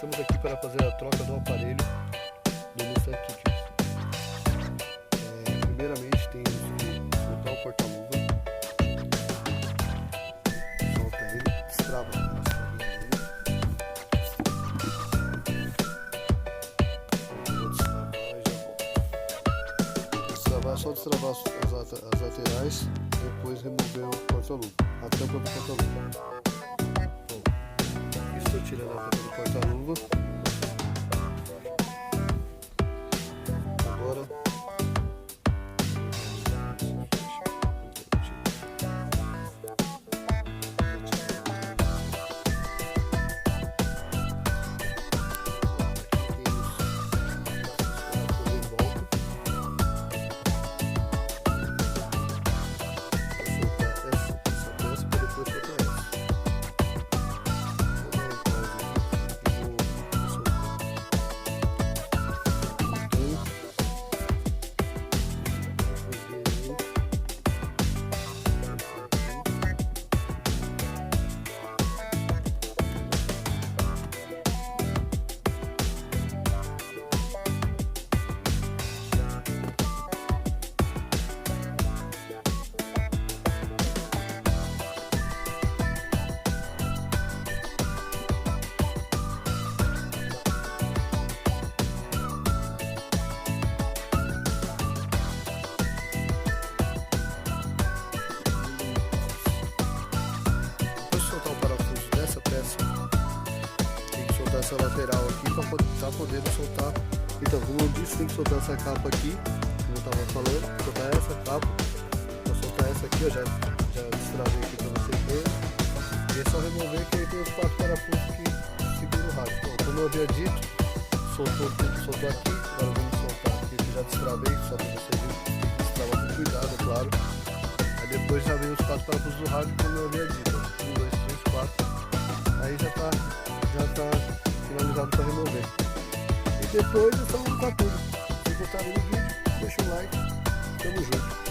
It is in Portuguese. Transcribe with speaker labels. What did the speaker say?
Speaker 1: estamos aqui para fazer a troca do aparelho do Nissan Kicks. Primeiramente temos que soltar o porta-luva, solta ele, destrava dele. Vou destravar e já volto. Só destravar as laterais, depois remover o porta-luva, a tampa do porta-luva. Estou tirando a tampa do porta-luva. Agora essa lateral aqui para poder soltar. Então, como eu disse, tem que soltar essa capa aqui, como eu estava falando, soltar essa capa, vou soltar essa aqui, eu já destravei aqui para vocês verem. E é só remover que aí tem os 4 parafusos que seguram o rádio. Então, como eu havia dito, soltou aqui, agora vamos soltar aqui, que eu já destravei, só para vocês verem, tem que destravar com cuidado, é claro. Aí depois já vem os 4 parafusos do rádio, como eu havia dito, 1, 2, 3, 4, aí já está finalizado para remover. E depois é só montar tudo. Se gostaram do vídeo, deixa um like. Tamo junto.